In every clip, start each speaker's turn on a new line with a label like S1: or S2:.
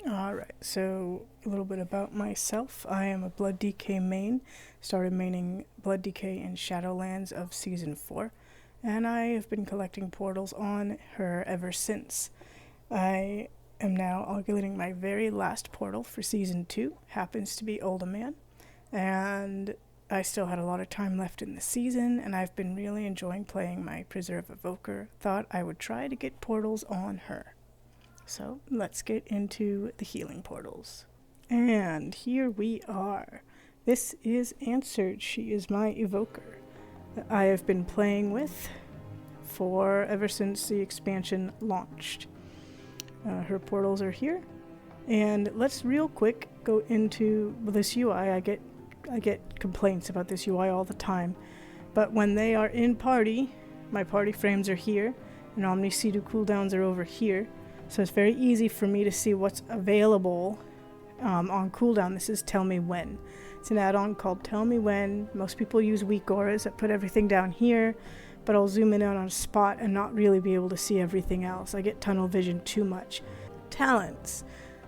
S1: Alright, so a little bit about myself. I am a Blood DK main. Started maining Blood DK in Shadowlands of Season 4, and I have been collecting portals on her ever since. I am now ovulating my very last portal for Season 2, happens to be Uldaman, and I still had a lot of time left in the season, and I've been really enjoying playing my Preserve Evoker. Thought I would try to get portals on her. So let's get into the healing portals. And here we are. This is Answered. She is my evoker that I have been playing with for ever since the expansion launched. Her portals are here. And let's real quick go into this UI. I get complaints about this UI all the time. But when they are in party, my party frames are here, and Omni C2 cooldowns are over here. So it's very easy for me to see what's available on cooldown. This is Tell Me When. It's an add-on called Tell Me When. Most people use weak auras that put everything down here, but I'll zoom in on a spot and not really be able to see everything else. I get tunnel vision too much. Talents.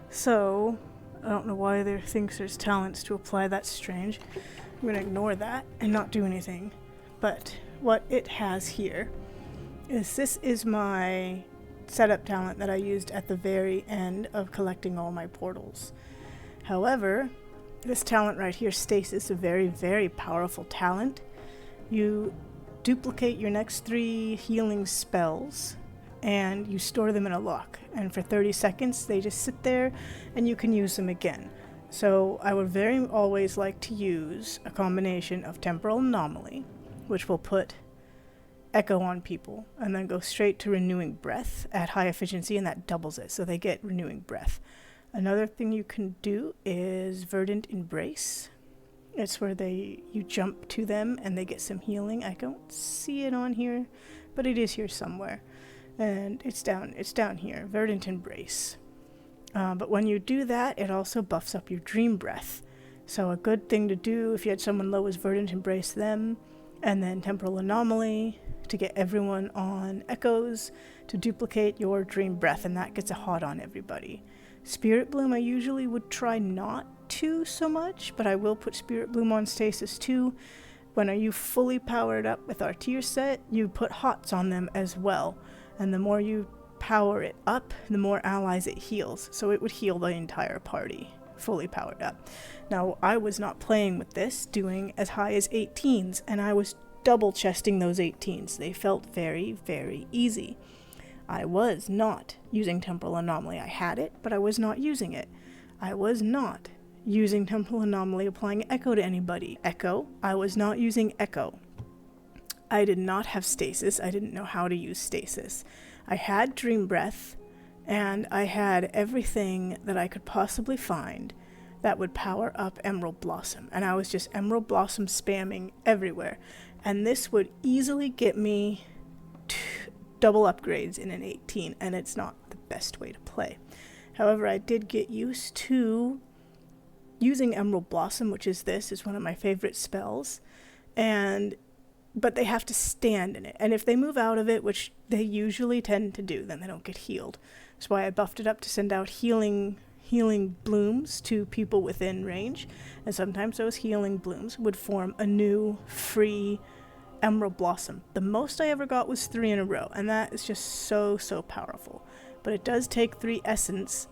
S1: So, I don't know why there thinks there's talents to apply. That's strange. I'm going to ignore that and not do anything. But what it has here is this is my setup talent that I used at the very end of collecting all my portals. However, this talent right here, Stasis, a very, very powerful talent. You duplicate your next 3 healing spells and you store them in a lock, and for 30 seconds they just sit there and you can use them again. So I would very always like to use a combination of Temporal Anomaly, which will put Echo on people, and then go straight to Renewing Breath at high efficiency, and that doubles it, so they get Renewing Breath. Another thing you can do is Verdant Embrace. It's where you jump to them and they get some healing. I don't see it on here, but it is here somewhere. And it's down here, Verdant Embrace. But when you do that, it also buffs up your Dream Breath. So a good thing to do if you had someone low is Verdant Embrace them, and then Temporal Anomaly to get everyone on Echoes to duplicate your Dream Breath, and that gets a hot on everybody. Spirit Bloom I usually would try not to so much, but I will put Spirit Bloom on Stasis too. When are you fully powered up with our tier set, you put hots on them as well, and the more you power it up, the more allies it heals, so it would heal the entire party fully powered up. Now I was not playing with this, doing as high as 18s, and I was double chesting those 18s. They felt very, very easy. I was not using Temporal Anomaly. I had it, but I was not using it. I was not using Temporal Anomaly applying Echo to anybody. Echo, I was not using Echo. I did not have Stasis. I didn't know how to use Stasis. I had Dream Breath, and I had everything that I could possibly find that would power up Emerald Blossom, and I was just Emerald Blossom spamming everywhere. And this would easily get me double upgrades in an 18, and it's not the best way to play. However, I did get used to using Emerald Blossom, which is one of my favorite spells, but they have to stand in it. And if they move out of it, which they usually tend to do, then they don't get healed. That's why I buffed it up to send out healing blooms to people within range, and sometimes those healing blooms would form a new free Emerald Blossom. The most I ever got was 3 in a row, and that is just so powerful. But it does take 3 essence,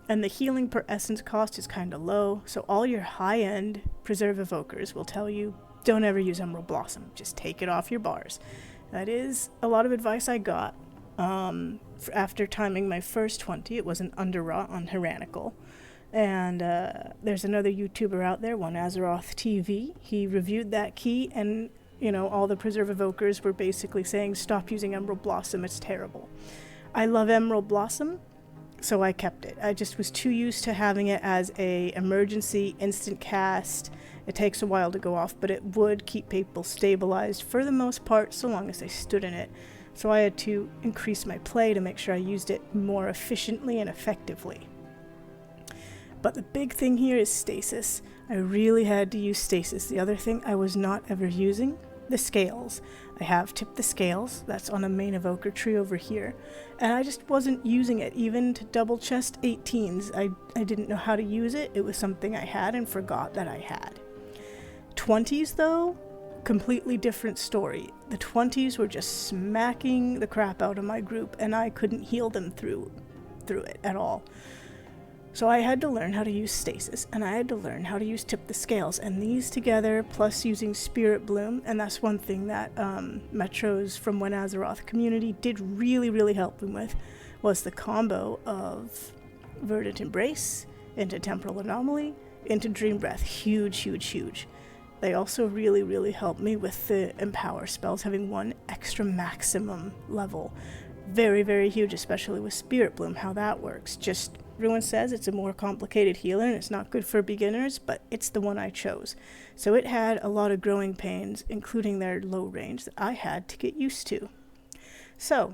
S1: and the healing per essence cost is kind of low, so all your high-end Preserve Evokers will tell you, don't ever use Emerald Blossom, just take it off your bars. That is a lot of advice I got. After timing my first 20, it was an underrot on Heranical. And there's another YouTuber out there, One Azeroth TV. He reviewed that key, and all the Preserve Evokers were basically saying, stop using Emerald Blossom, it's terrible. I love Emerald Blossom, so I kept it. I just was too used to having it as a emergency instant cast. It takes a while to go off, but it would keep people stabilized for the most part, so long as they stood in it. So I had to increase my play to make sure I used it more efficiently and effectively. But the big thing here is Stasis. I really had to use Stasis. The other thing I was not ever using, the scales. I have Tip the Scales, that's on a main evoker tree over here, and I just wasn't using it even to double chest 18s. I didn't know how to use it. It was something I had and forgot that I had. 20s though, completely different story. The 20s were just smacking the crap out of my group and I couldn't heal them through it at all. So I had to learn how to use Stasis, and I had to learn how to use Tip the Scales, and these together, plus using Spirit Bloom, and that's one thing that Metros from When Azeroth community did really help them with, was the combo of Verdant Embrace into Temporal Anomaly into Dream Breath. Huge. They also really helped me with the Empower spells, having one extra maximum level. Very huge, especially with Spirit Bloom, how that works. Just, everyone says it's a more complicated healer and it's not good for beginners, but it's the one I chose. So it had a lot of growing pains, including their low range, that I had to get used to. So,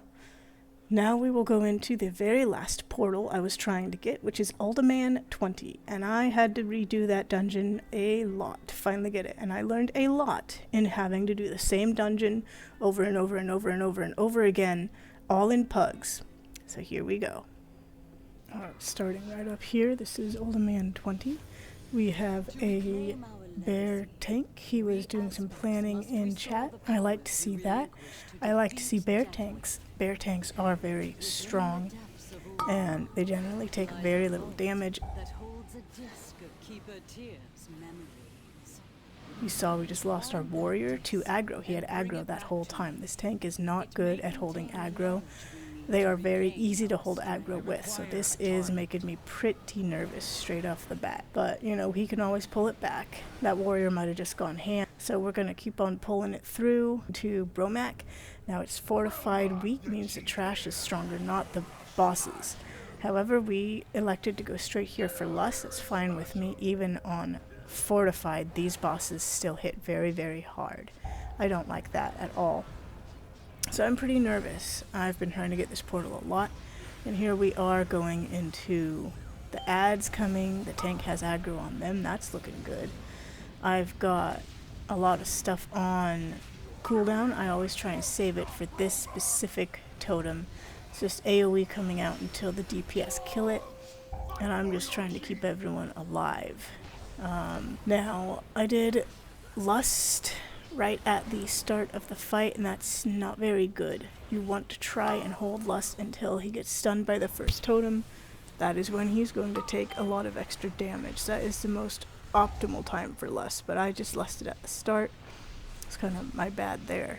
S1: now we will go into the very last portal I was trying to get, which is Uldaman 20, and I had to redo that dungeon a lot to finally get it, and I learned a lot in having to do the same dungeon over and over again, all in PuGs. So here we go. Alright, starting right up here, this is Uldaman 20. We have a bear tank. He was doing some planning in chat. I like to see that. I like to see bear tanks. Bear tanks are very strong, and they generally take very little damage. You saw we just lost our warrior to aggro. He had aggro that whole time. This tank is not good at holding aggro. They are very easy to hold aggro with, so this is making me pretty nervous straight off the bat. But, you know, he can always pull it back. That warrior might have just gone ham. So we're going to keep on pulling it through to Bromach. Now it's fortified weak, means the trash is stronger, not the bosses. However, we elected to go straight here for Lust. It's fine with me. Even on fortified, these bosses still hit very hard. I don't like that at all. So I'm pretty nervous. I've been trying to get this portal a lot, and here we are going into the ads coming. The tank has aggro on them. That's looking good. I've got a lot of stuff on cooldown. I always try and save it for this specific totem. It's just AoE coming out until the DPS kill it, and I'm just trying to keep everyone alive. Now, I did Lust right at the start of the fight, and that's not very good. You want to try and hold Lust until he gets stunned by the first totem. That is when he's going to take a lot of extra damage. That is the most optimal time for Lust, but I just lusted at the start. It's kind of my bad there.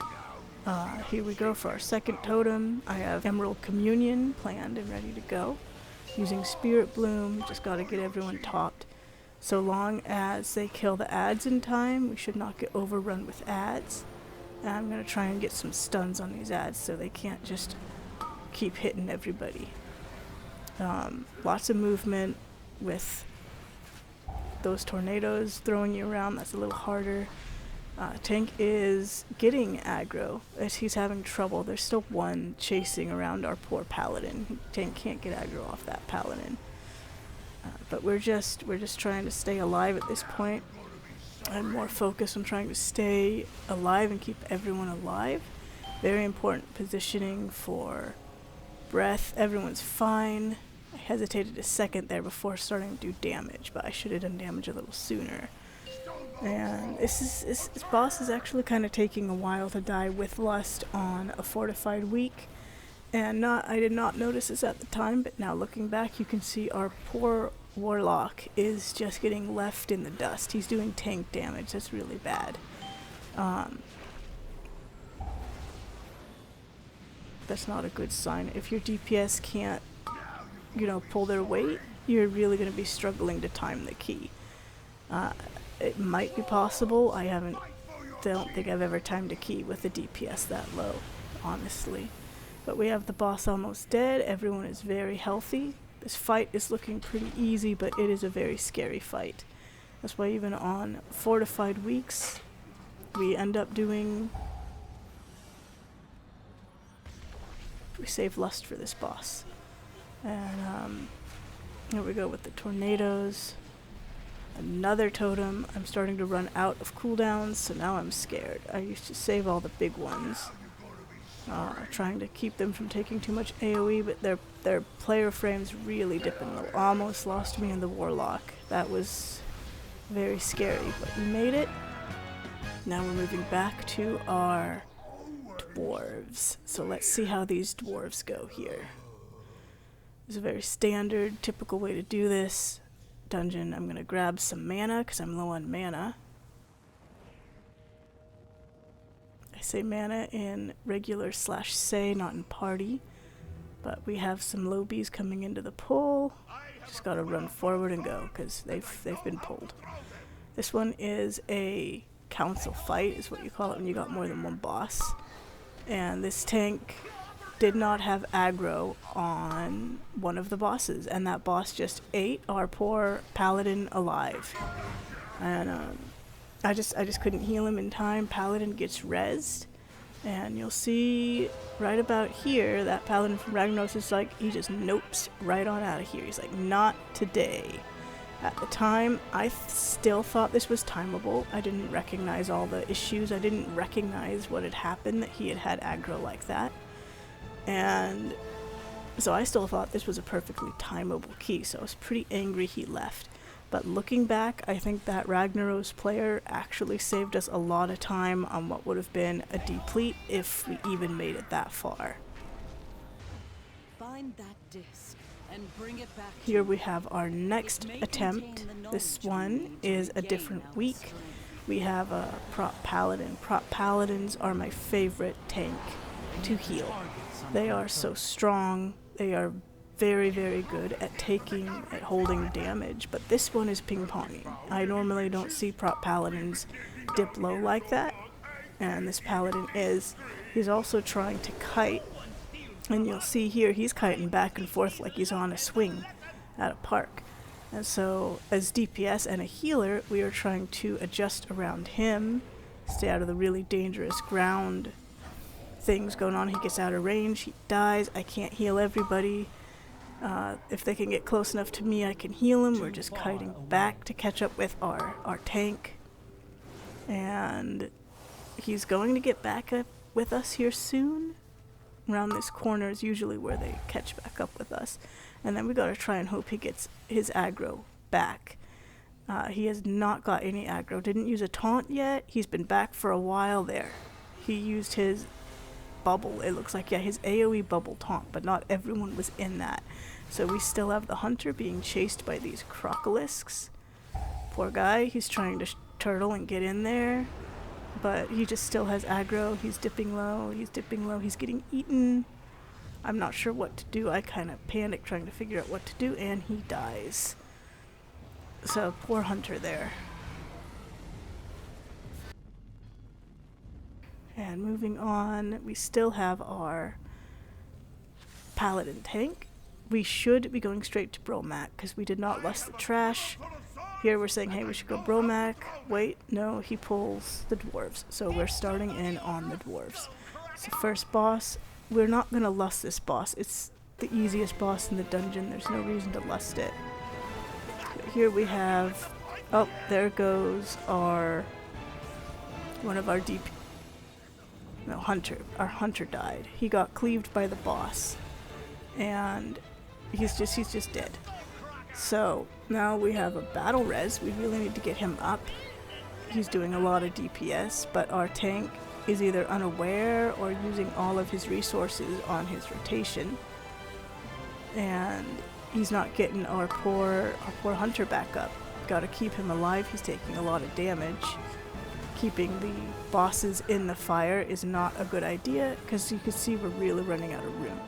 S1: Here we go for our second totem. I have Emerald Communion planned and ready to go. Using Spirit Bloom, just gotta get everyone topped. So long as they kill the ads in time, we should not get overrun with ads. And I'm going to try and get some stuns on these ads so they can't just keep hitting everybody. Lots of movement with those tornadoes throwing you around. That's a little harder. Tank is getting aggro as he's having trouble. There's still one chasing around our poor paladin. Tank can't get aggro off that paladin. But we're just trying to stay alive at this point. I'm more focused on trying to stay alive and keep everyone alive. Very important positioning for breath. Everyone's fine. I hesitated a second there before starting to do damage, but I should have done damage a little sooner. And this boss is actually kind of taking a while to die with Lust on a fortified weak. And I did not notice this at the time, but now looking back, you can see our poor Warlock is just getting left in the dust. He's doing tank damage. That's really bad. That's not a good sign. If your DPS can't, pull their weight, you're really going to be struggling to time the key. It might be possible. Don't think I've ever timed a key with a DPS that low, honestly. But we have the boss almost dead. Everyone is very healthy. This fight is looking pretty easy, but it is a very scary fight. That's why even on fortified weeks, we end up doing... We save Lust for this boss. And here we go with the tornadoes. Another totem. I'm starting to run out of cooldowns, so now I'm scared. I used to save all the big ones, trying to keep them from taking too much AoE, but their player frame's really dipping low. Almost lost me in the Warlock. That was very scary, but we made it. Now we're moving back to our dwarves. So let's see how these dwarves go here. It's a very standard, typical way to do this dungeon. I'm going to grab some mana because I'm low on mana. I say mana in regular / say, not in party. But we have some lobies coming into the pull. Just got to run forward and go because they've been pulled. This one is a council fight, is what you call it when you got more than one boss. And this tank did not have aggro on one of the bosses, and that boss just ate our poor paladin alive. And I just couldn't heal him in time. Paladin gets rezzed, and you'll see right about here that paladin from Ragnaros is like, he just nopes right on out of here. He's like, not today. At the time, I still thought this was timeable. I didn't recognize all the issues. I didn't recognize what had happened, that he had aggro like that. And so I still thought this was a perfectly timeable key, so I was pretty angry he left. But looking back, I think that Ragnaros player actually saved us a lot of time on what would have been a deplete if we even made it that far.
S2: Find that disc and bring it back.
S1: Here we have our next attempt. This one is a different week. We have a prop paladin. Prop paladins are my favorite tank to heal. They are so strong. They are very, very good at holding damage, but this one is ping-ponging. I normally don't see prop paladins dip low like that, and this paladin he's also trying to kite, and you'll see here he's kiting back and forth like he's on a swing at a park. And so as DPS and a healer, we are trying to adjust around him, stay out of the really dangerous ground things going on. He gets out of range, he dies. I can't heal everybody. If they can get close enough to me, I can heal him. We're just kiting back to catch up with our tank. And he's going to get back up with us here soon. Around this corner is usually where they catch back up with us. And then we gotta try and hope he gets his aggro back. He has not got any aggro. Didn't use a taunt yet. He's been back for a while there. He used his bubble, it looks like, yeah, his AoE bubble taunt, but not everyone was in that. So we still have the hunter being chased by these crocolisks. Poor guy, he's trying to turtle and get in there, but he just still has aggro. He's dipping low, he's getting eaten. I'm not sure what to do. I kind of panic trying to figure out what to do, and he dies. So poor hunter there. And moving on, we still have our paladin tank. We should be going straight to Bromach because we did not lust the trash. Here we're saying, hey, we should go Bromach. Wait, no, he pulls the dwarves. So we're starting in on the dwarves. It's the first boss. We're not going to lust this boss. It's the easiest boss in the dungeon. There's no reason to lust it. Here we have, oh, there goes one of our DP. No, hunter. Our hunter died. He got cleaved by the boss, and he's just dead. So now we have a battle res. We really need to get him up. He's doing a lot of DPS, but our tank is either unaware or using all of his resources on his rotation, and he's not getting our poor hunter back up. Gotta keep him alive. He's taking a lot of damage. Keeping the bosses in the fire is not a good idea because you can see we're really running out of room.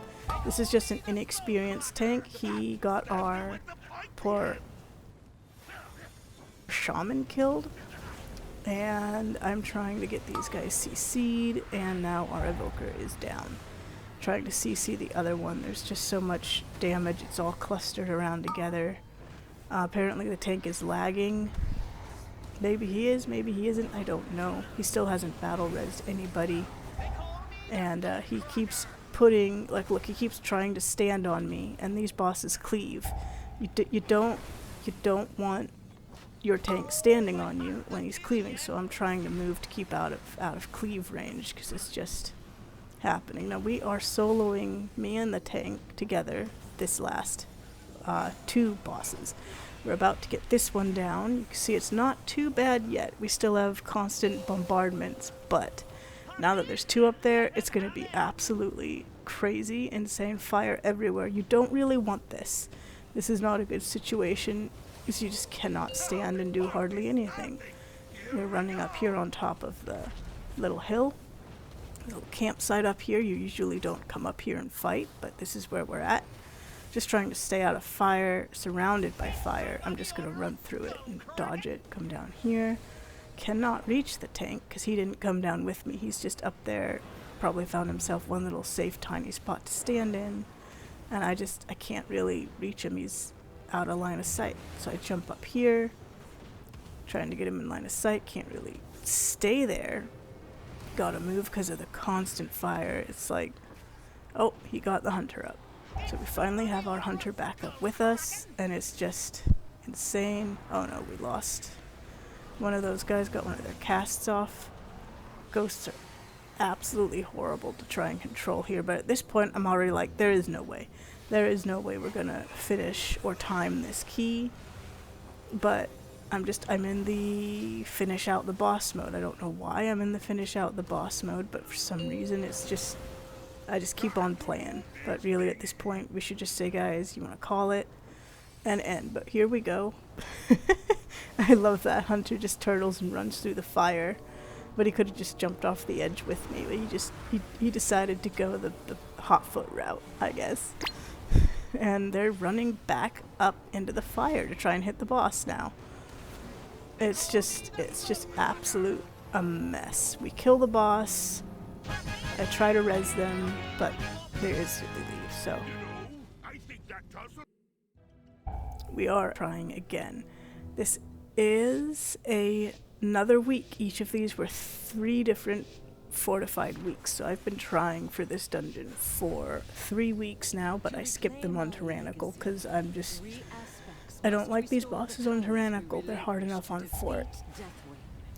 S1: This is just an inexperienced tank. He got our poor shaman killed, and I'm trying to get these guys CC'd, and now our evoker is down. Trying to CC the other one. There's just so much damage. It's all clustered around together. Apparently the tank is lagging. Maybe he is, maybe he isn't, I don't know. He still hasn't battle resed anybody. And he keeps putting, like, look, he keeps trying to stand on me, and these bosses cleave. You don't want your tank standing on you when he's cleaving, so I'm trying to move to keep out of cleave range, because it's just happening. Now we are soloing me and the tank together this last 2 bosses. We're about to get this one down. You can see it's not too bad yet. We still have constant bombardments, but now that there's 2 up there, it's going to be absolutely crazy, insane fire everywhere. You don't really want this. This is not a good situation, because you just cannot stand and do hardly anything. We're running up here on top of the little hill. Little campsite up here. You usually don't come up here and fight, but this is where we're at. Just trying to stay out of fire, surrounded by fire. I'm just going to run through it and dodge it, come down here. Cannot reach the tank because he didn't come down with me. He's just up there, probably found himself one little safe tiny spot to stand in. And I can't really reach him. He's out of line of sight. So I jump up here, trying to get him in line of sight. Can't really stay there. Gotta move because of the constant fire. It's like, oh, he got the hunter up. So we finally have our hunter back up with us, and it's just insane. Oh no, we lost. One of those guys got one of their casts off. Ghosts are absolutely horrible to try and control here, but at this point I'm already like, there is no way. There is no way we're gonna finish or time this key. But I'm in the finish out the boss mode. I don't know why I'm in the finish out the boss mode, but for some reason it's just, I just keep on playing. But really at this point we should just say, guys, you want to call it and end. But here we go. I love that hunter just turtles and runs through the fire. But he could have just jumped off the edge with me, but he decided to go the hot foot route, I guess. And they're running back up into the fire to try and hit the boss now. It's just absolute a mess. We kill the boss. I try to res them, but there is relief, so we are trying again. This is another week. Each of these were 3 different fortified weeks, so I've been trying for this dungeon for 3 weeks now, but I skipped them on Tyrannical because I don't like these bosses on Tyrannical. They're hard enough on Fort.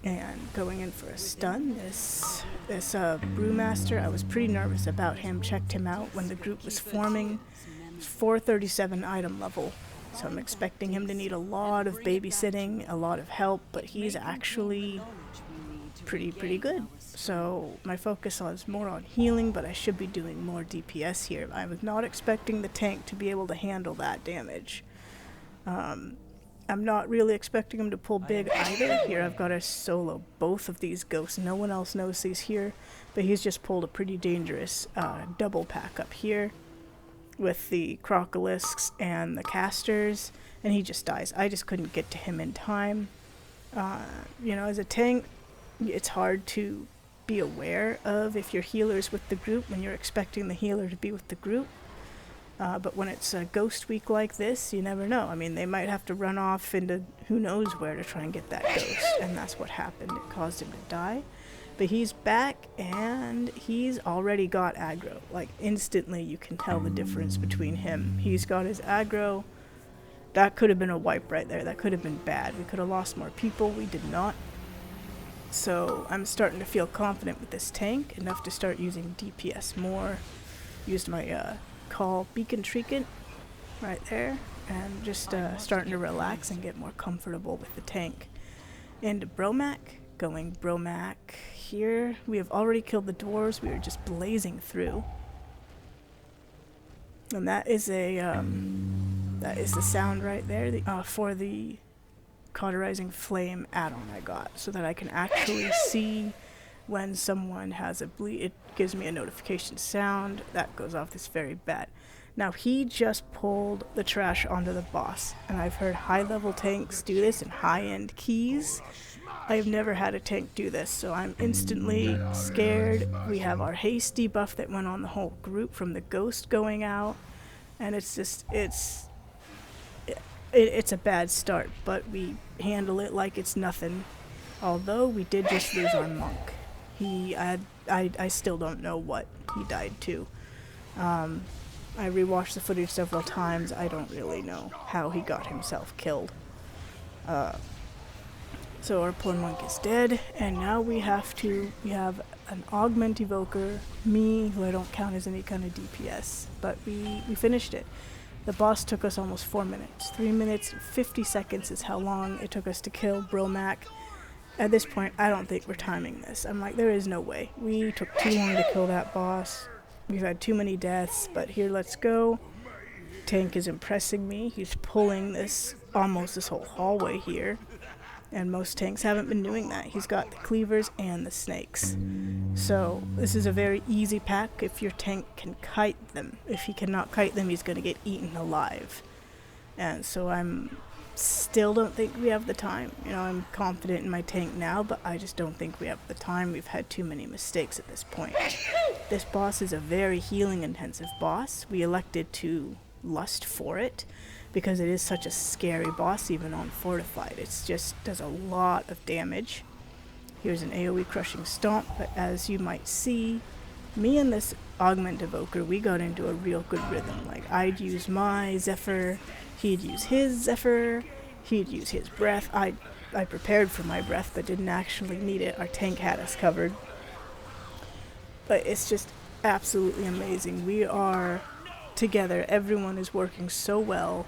S1: And going in for a stun, this Brewmaster, I was pretty nervous about him. Checked him out when the group was forming. 437 item level, so I'm expecting him to need a lot of babysitting, a lot of help, but he's actually pretty good. So my focus is more on healing, but I should be doing more DPS here. I was not expecting the tank to be able to handle that damage. I'm not really expecting him to pull big either. Here I've got to solo both of these ghosts. No one else knows he's here, but he's just pulled a pretty dangerous double pack up here with the Crocolisks and the casters, and he just dies. I just couldn't get to him in time. You know, as a tank, it's hard to be aware of if your healer's with the group when you're expecting the healer to be with the group. But when it's a ghost week like this, you never know. I mean, they might have to run off into who knows where to try and get that ghost, and that's what happened. It caused him to die. But he's back, and he's already got aggro. Like, instantly you can tell the difference between him. He's got his aggro. That could have been a wipe right there. That could have been bad. We could have lost more people. We did not. So I'm starting to feel confident with this tank, enough to start using DPS more. Used my call Beacon Treacant right there, and just starting to relax and get more comfortable with the tank. Into Bromach, going Bromach here. We have already killed the dwarves. We are just blazing through, and that is the sound right there for the cauterizing flame add-on I got, so that I can actually see when someone has a bleed. It gives me a notification sound that goes off. This very bad. Now he just pulled the trash onto the boss, and I've heard high-level tanks do this in high-end keys. I have never had a tank do this, so I'm instantly scared. We have our haste debuff that went on the whole group from the ghost going out, and it's a bad start, but we handle it like it's nothing. Although we did just lose our monk. I still don't know what he died to. I rewatched the footage several times. I don't really know how he got himself killed. So our poor monk is dead, and now we have an augment evoker, me, who I don't count as any kind of DPS, but we finished it. The boss took us almost 4 minutes. 3 minutes and 50 seconds is how long it took us to kill Bromach. At this point, I don't think we're timing this. I'm like, there is no way. We took too long to kill that boss. We've had too many deaths, but here, let's go. Tank is impressing me. He's pulling almost this whole hallway here. And most tanks haven't been doing that. He's got the cleavers and the snakes. So this is a very easy pack if your tank can kite them. If he cannot kite them, he's going to get eaten alive. And so I'm still don't think we have the time. You know, I'm confident in my tank now, but I just don't think we have the time. We've had too many mistakes at this point. This boss is a very healing intensive boss. We elected to lust for it because it is such a scary boss even on fortified. It just does a lot of damage. Here's an AoE crushing stomp, but as you might see, me and this augment evoker, we got into a real good rhythm. Like, I'd use my Zephyr, he'd use his Zephyr, he'd use his breath. I prepared for my breath but didn't actually need it. Our tank had us covered. But it's just absolutely amazing. We are together. Everyone is working so well.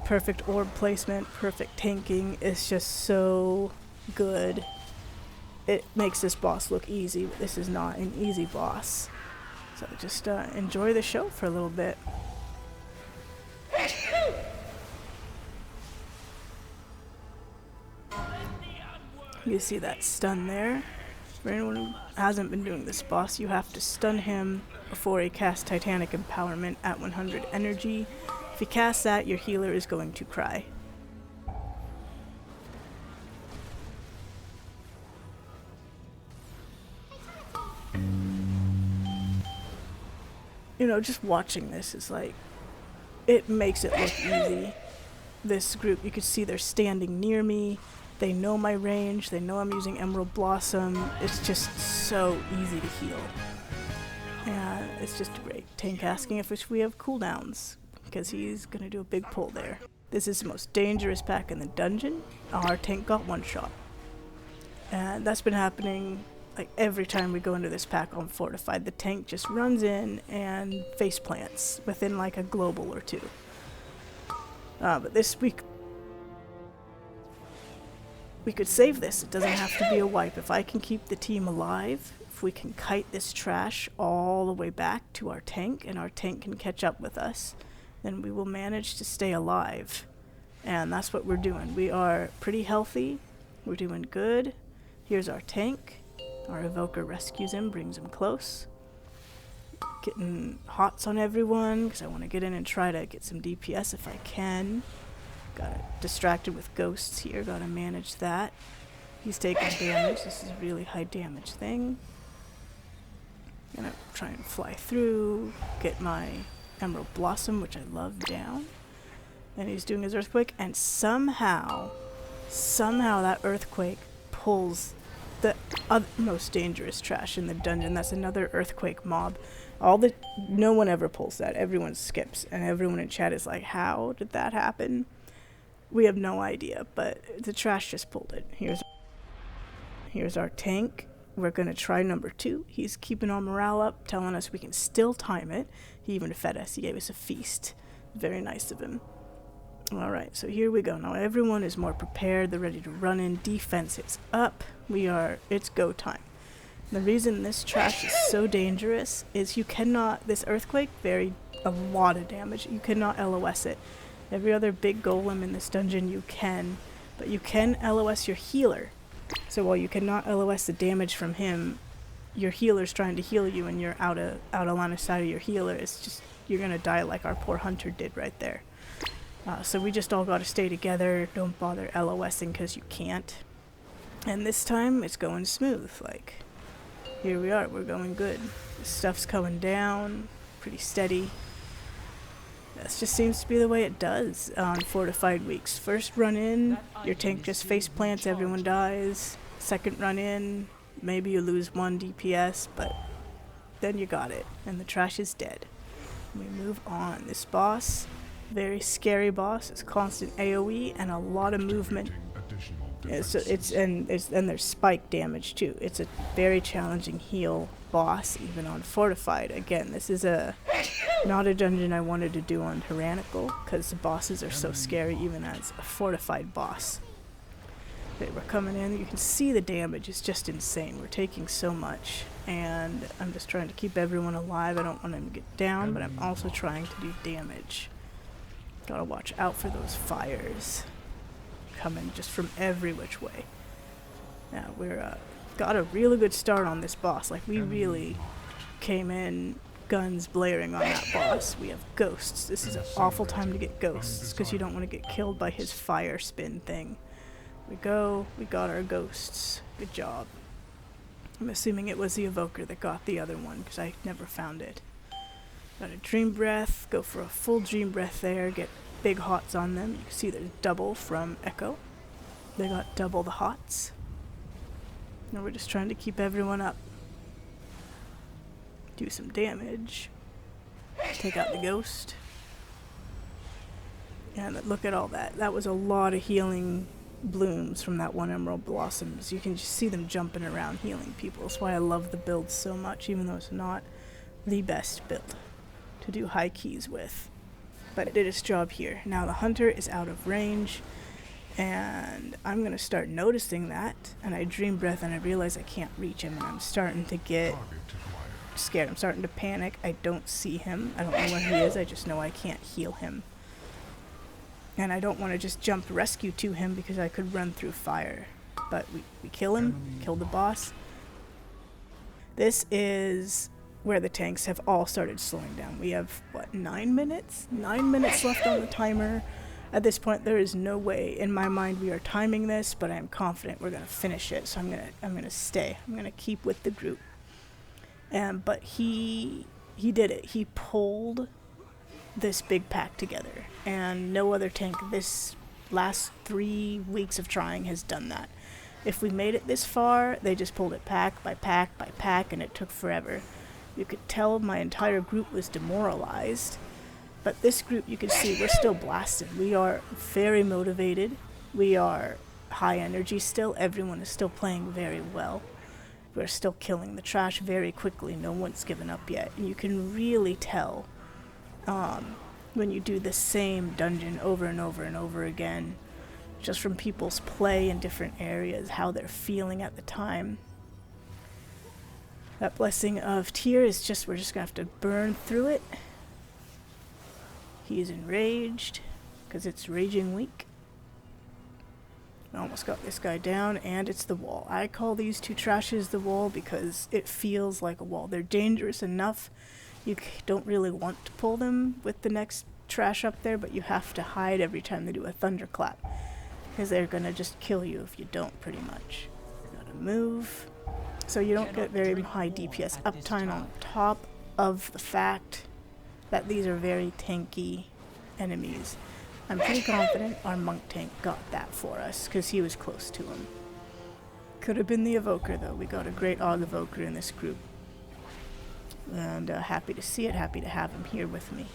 S1: Perfect orb placement, perfect tanking. It's just so good. It makes this boss look easy, but this is not an easy boss. So just enjoy the show for a little bit. You see that stun there? For anyone who hasn't been doing this boss, you have to stun him before he casts Titanic Empowerment at 100 energy. If he casts that, your healer is going to cry. You know, just watching this is like, it makes it look easy. This group, you can see they're standing near me. They know my range. They know I'm using Emerald Blossom. It's just so easy to heal. And it's just great. Tank asking if we have cooldowns, because he's going to do a big pull there. This is the most dangerous pack in the dungeon. Our tank got one shot. And that's been happening like every time we go into this pack on fortified. The tank just runs in and face plants within like a global or two. But this week we could save this. It doesn't have to be a wipe. If I can keep the team alive, if we can kite this trash all the way back to our tank and our tank can catch up with us, then we will manage to stay alive. And that's what we're doing. We are pretty healthy. We're doing good. Here's our tank. Our evoker rescues him, brings him close. Getting hots on everyone because I want to get in and try to get some DPS if I can. Got distracted with ghosts here. Got to manage that. He's taking damage. This is a really high damage thing. Gonna try and fly through. Get my Emerald Blossom, which I love, down. And he's doing his Earthquake. And somehow that Earthquake pulls the most dangerous trash in the dungeon. That's another Earthquake mob. No one ever pulls that. Everyone skips. And everyone in chat is like, how did that happen? We have no idea, but the trash just pulled it. Here's our tank. We're going to try number 2. He's keeping our morale up, telling us we can still time it. He even fed us. He gave us a feast. Very nice of him. Alright, so here we go. Now everyone is more prepared. They're ready to run in. Defense is up. It's go time. The reason this trash is so dangerous is this Earthquake, a lot of damage. You cannot LOS it. Every other big golem in this dungeon you can, but you can LOS your healer. So while you cannot LOS the damage from him, your healer's trying to heal you and you're out of line of sight of your healer. It's just, you're gonna die like our poor hunter did right there. So we just all gotta stay together. Don't bother LOSing because you can't. And this time it's going smooth. Like, here we are, we're going good. The stuff's coming down, pretty steady. This just seems to be the way it does on fortified weeks. First run in, your tank just face plants, everyone dies. Second run in, maybe you lose 1 DPS, but then you got it, and the trash is dead. We move on. This boss, very scary boss, is constant AoE and a lot of movement. And there's spike damage too. It's a very challenging heal boss, even on fortified. Again, this is not a dungeon I wanted to do on tyrannical because the bosses are so scary, even as a fortified boss. Okay, we're coming in. You can see the damage is just insane. We're taking so much, and I'm just trying to keep everyone alive. I don't want them to get down, but I'm also trying to do damage. Gotta watch out for those fires coming just from every which way. Now we're got a really good start on this boss. Like, we really came in guns blaring on that boss. We have ghosts. This is an awful time to get ghosts because you don't want to get killed by his fire spin thing. We got our ghosts. Good job. I'm assuming it was the evoker that got the other one because I never found it. Got a dream breath. Go for a full dream breath there. Get big hots on them. You can see there's double from Echo. They got double the hots. Now we're just trying to keep everyone up. Do some damage. Take out the ghost. And look at all that. That was a lot of healing blooms from that one emerald blossoms. You can just see them jumping around healing people. That's why I love the build so much, even though it's not the best build to do high keys with. But it did its job here. Now the hunter is out of range, and I'm going to start noticing that, and I dream breath and I realize I can't reach him, and I'm starting to get scared. I'm starting to panic. I don't see him. I don't know where he is. I just know I can't heal him. And I don't want to just jump rescue to him because I could run through fire. But we kill him, kill the boss. This is where the tanks have all started slowing down. We have, what, 9 minutes? 9 minutes left on the timer. At this point, there is no way. In my mind, we are timing this, but I am confident we're going to finish it. So I'm gonna stay. I'm going to keep with the group. But he did it. He pulled this big pack together, and no other tank this last 3 weeks of trying has done that. If we made it this far, they just pulled it pack by pack by pack, and it took forever. You could tell my entire group was demoralized, but this group, you can see we're still blasted. We are very motivated. We are high energy still. Everyone is still playing very well. We're still killing the trash very quickly. No one's given up yet. And you can really tell when you do the same dungeon over and over and over again, just from people's play in different areas, how they're feeling at the time. That blessing of tear is just, we're just gonna have to burn through it. He is enraged because it's raging week. I almost got this guy down, and it's the wall. I call these two trashes the wall because it feels like a wall. They're dangerous enough. You don't really want to pull them with the next trash up there, but you have to hide every time they do a thunderclap because they're gonna just kill you if you don't, pretty much. You gotta move. So you don't get very high DPS uptime on top of the fact that these are very tanky enemies. I'm pretty confident our monk tank got that for us because he was close to him. Could have been the evoker though. We got a great AUG evoker in this group. And happy to see it, happy to have him here with me.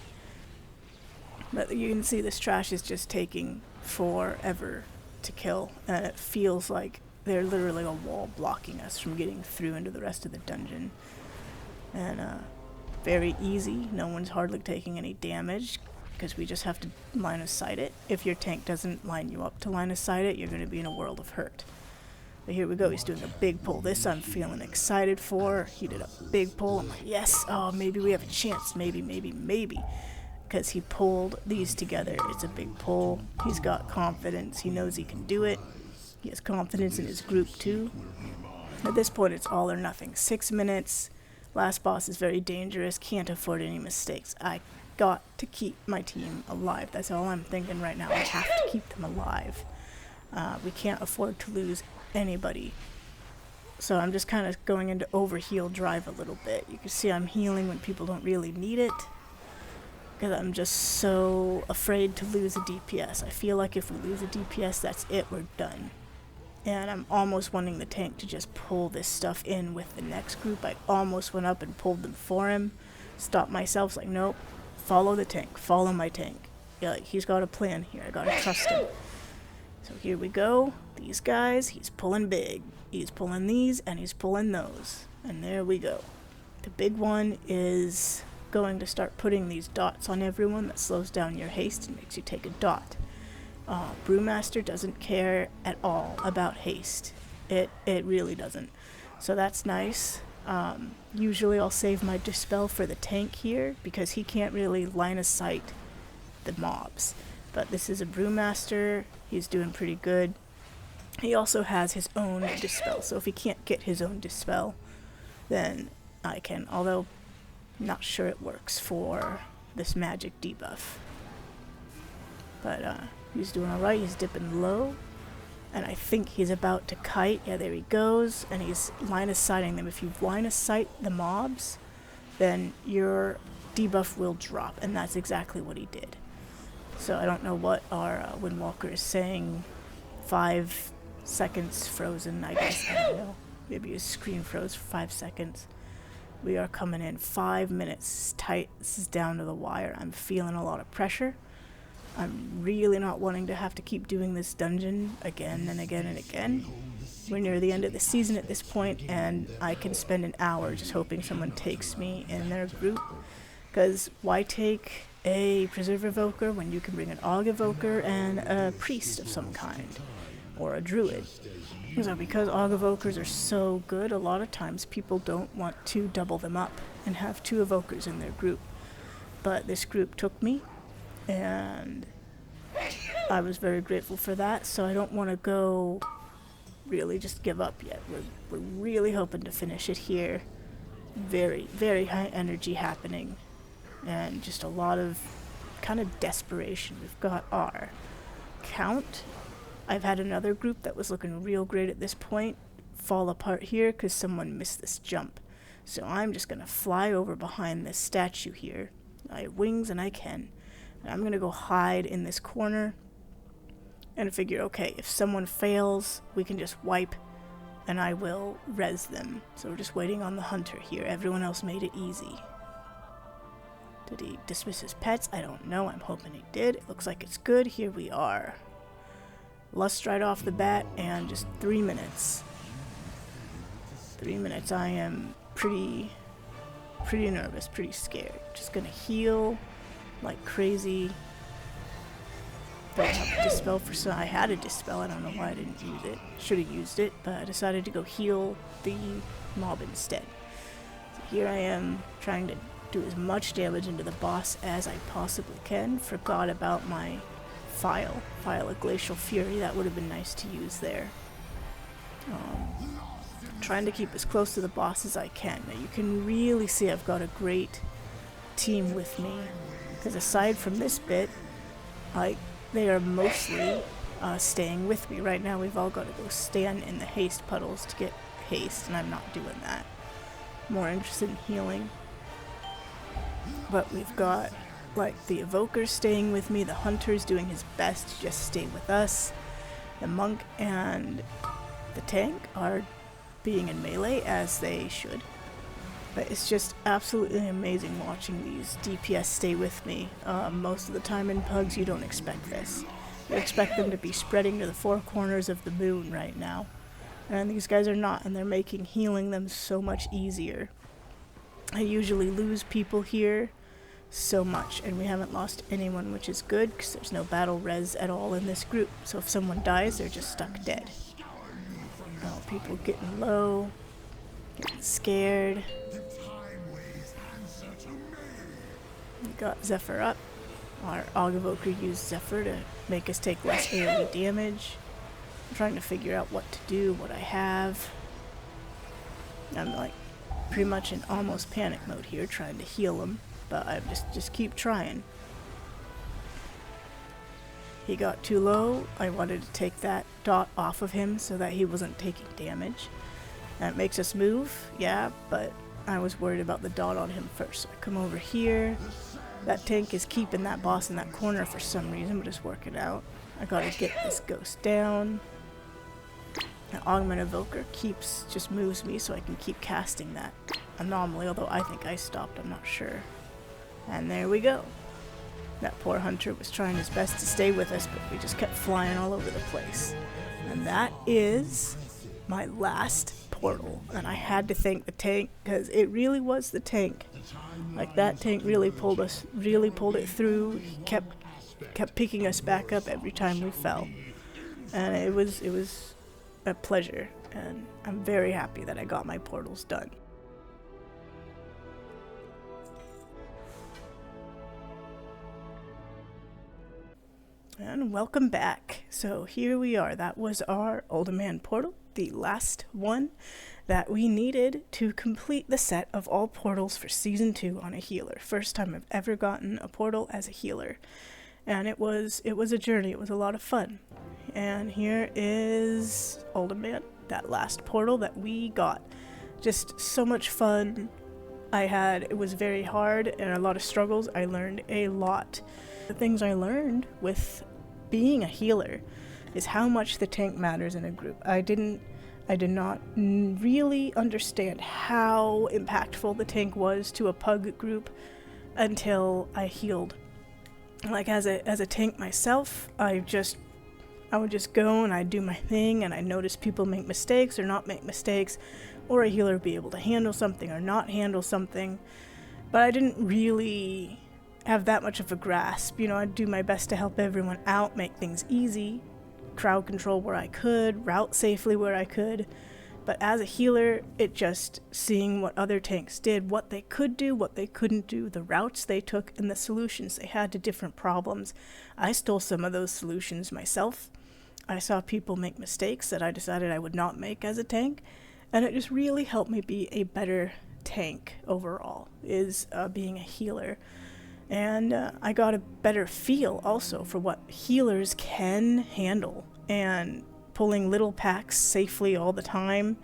S1: But you can see this trash is just taking forever to kill, and it feels like they're literally a wall blocking us from getting through into the rest of the dungeon. And very easy. No one's hardly taking any damage because we just have to line of sight it. If your tank doesn't line you up to line of sight it, you're going to be in a world of hurt. But here we go. He's doing a big pull. This I'm feeling excited for. He did a big pull. I'm like, yes. Oh, maybe we have a chance. Maybe. Because he pulled these together. It's a big pull. He's got confidence. He knows he can do it. He has confidence in his group too. At this point, it's all or nothing. 6 minutes. Last boss is very dangerous. Can't afford any mistakes. I got to keep my team alive. That's all I'm thinking right now. I have to keep them alive. We can't afford to lose anybody. So I'm just kind of going into overheal drive a little bit. You can see I'm healing when people don't really need it, because I'm just so afraid to lose a DPS. I feel like if we lose a DPS, that's it, we're done. And I'm almost wanting the tank to just pull this stuff in with the next group. I almost went up and pulled them for him. Stopped myself, like, nope, follow the tank, follow my tank. Yeah, like, he's got a plan here, I gotta trust him. So here we go. These guys, he's pulling big. He's pulling these and he's pulling those. And there we go. The big one is going to start putting these dots on everyone that slows down your haste and makes you take a dot. Brewmaster doesn't care at all about haste. It really doesn't. So that's nice. Usually I'll save my Dispel for the tank here because he can't really line of sight the mobs. But this is a Brewmaster. He's doing pretty good. He also has his own Dispel. So if he can't get his own Dispel, then I can. Although, not sure it works for this magic debuff. But he's doing alright. He's dipping low. And I think he's about to kite. Yeah, there he goes. And he's line of sighting them. If you line of sight the mobs, then your debuff will drop. And that's exactly what he did. So I don't know what our Windwalker is saying. 5 seconds frozen, I guess. I don't know. Maybe his screen froze for 5 seconds. We are coming in 5 minutes tight. This is down to the wire. I'm feeling a lot of pressure. I'm really not wanting to have to keep doing this dungeon again and again and again. We're near the end of the season at this point, and I can spend an hour just hoping someone takes me in their group. Because why take a Preserve Evoker when you can bring an Aug Evoker and a Priest of some kind? Or a Druid. So because Aug Evokers are so good, a lot of times people don't want to double them up and have 2 Evokers in their group. But this group took me, and I was very grateful for that, so I don't want to go really just give up yet. We're really hoping to finish it here. Very, very high energy happening, and just a lot of kind of desperation. We've got our Count. I've had another group that was looking real great at this point fall apart here because someone missed this jump. So I'm just going to fly over behind this statue here. I have wings and I can. And I'm going to go hide in this corner and figure, okay, if someone fails, we can just wipe and I will res them. So we're just waiting on the hunter here. Everyone else made it easy. Did he dismiss his pets? I don't know. I'm hoping he did. It looks like it's good. Here we are. Lust right off the bat, and just 3 minutes. 3 minutes. I am pretty nervous, pretty scared. Just gonna heal like crazy. Don't have a Dispel for some. I had a Dispel. I don't know why I didn't use it. Should have used it, but I decided to go heal the mob instead. So here I am trying to do as much damage into the boss as I possibly can. Forgot about my file of Glacial Fury. That would have been nice to use there. Trying to keep as close to the boss as I can. Now you can really see I've got a great team with me, because aside from this bit, they are mostly staying with me. Right now we've all got to go stand in the haste puddles to get haste, and I'm not doing that. More interested in healing. But we've got like the Evoker's staying with me, the Hunter's doing his best to just stay with us, the Monk and the Tank are being in melee as they should. But it's just absolutely amazing watching these DPS stay with me. Most of the time in PuGs you don't expect this. You expect them to be spreading to the 4 corners of the moon right now. And these guys are not, and they're making healing them so much easier. I usually lose people here so much, and we haven't lost anyone, which is good because there's no battle res at all in this group. So if someone dies, they're just stuck dead. Oh, people getting low, getting scared. We got Zephyr up. Our Aug Evoker used Zephyr to make us take less AoE damage. I'm trying to figure out what to do, what I have. I'm like pretty much in almost panic mode here, trying to heal him. But I just keep trying. He got too low. I wanted to take that dot off of him so that he wasn't taking damage. That makes us move, yeah, but I was worried about the dot on him first. So I come over here. That tank is keeping that boss in that corner for some reason, but just work it out. I gotta get this ghost down. The Augment Evoker just moves me so I can keep casting that anomaly, although I think I stopped, I'm not sure. And there we go. That poor hunter was trying his best to stay with us, but we just kept flying all over the place. And that is my last portal. And I had to thank the tank, because it really was the tank. Like, that tank really pulled it through. He kept picking us back up every time we fell. And it was a pleasure. And I'm very happy that I got my portals done. And welcome back. So here we are. That was our Uldaman portal, the last one that we needed to complete the set of all portals for Season 2 on a healer. First time I've ever gotten a portal as a healer. And it was a journey. It was a lot of fun. And here is Uldaman, that last portal that we got. Just so much fun. It was very hard and a lot of struggles. I learned a lot. The things I learned with being a healer is how much the tank matters in a group. I did not really understand how impactful the tank was to a PuG group until I healed. Like, as a tank myself, I would just go and I'd do my thing, and I'd notice people make mistakes or not make mistakes, or a healer be able to handle something or not handle something. But I didn't really have that much of a grasp. I'd do my best to help everyone out, make things easy, crowd control where I could, route safely where I could. But as a healer, it just seeing what other tanks did, what they could do, what they couldn't do, the routes they took, and the solutions they had to different problems. I stole some of those solutions myself. I saw people make mistakes that I decided I would not make as a tank, and it just really helped me be a better tank overall, is being a healer. And I got a better feel also for what healers can handle, and pulling little packs safely all the time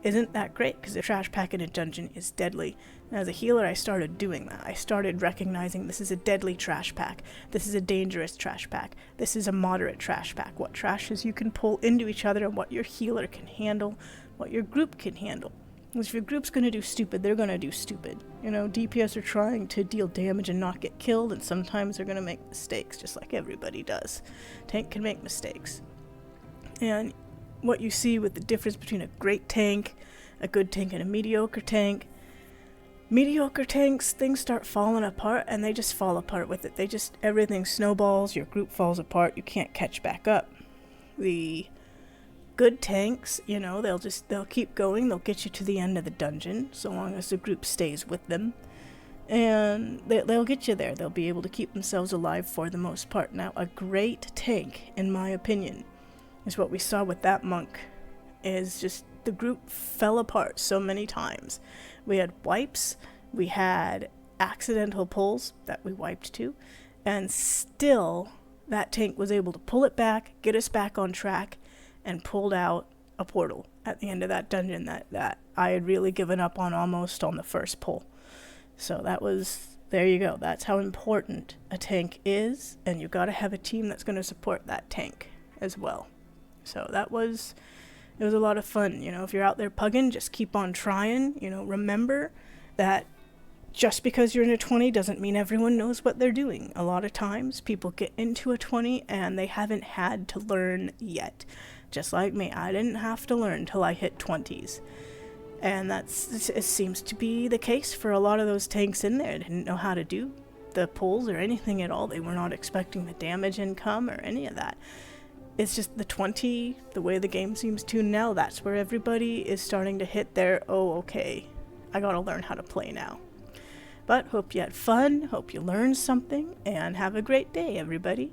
S1: isn't that great, because a trash pack in a dungeon is deadly. And as a healer, I started doing that. I started recognizing this is a deadly trash pack, this is a dangerous trash pack, this is a moderate trash pack, what trashes you can pull into each other, and what your healer can handle, what your group can handle. Because if your group's going to do stupid, they're going to do stupid. DPS are trying to deal damage and not get killed, and sometimes they're going to make mistakes, just like everybody does. Tank can make mistakes. And what you see with the difference between a great tank, a good tank, and a mediocre tank, mediocre tanks, things start falling apart, and they just fall apart with it. Everything snowballs, your group falls apart, you can't catch back up. The good tanks, they'll keep going, they'll get you to the end of the dungeon, so long as the group stays with them. And they'll get you there. They'll be able to keep themselves alive for the most part. Now, a great tank, in my opinion, is what we saw with that monk, is just the group fell apart so many times. We had wipes, we had accidental pulls that we wiped to, and still that tank was able to pull it back, get us back on track, and pulled out a portal at the end of that dungeon that I had really given up on almost on the first pull. So there you go. That's how important a tank is, and you've got to have a team that's going to support that tank as well. So it was a lot of fun. If you're out there PuGing, just keep on trying. Remember that just because you're in a 20 doesn't mean everyone knows what they're doing. A lot of times people get into a 20 and they haven't had to learn yet. Just like me, I didn't have to learn till I hit 20s. And it seems to be the case for a lot of those tanks in there. They didn't know how to do the pulls or anything at all. They were not expecting the damage income or any of that. It's just the 20, the way the game seems to now, that's where everybody is starting to hit their, oh, okay, I gotta learn how to play now. But hope you had fun, hope you learned something, and have a great day, everybody.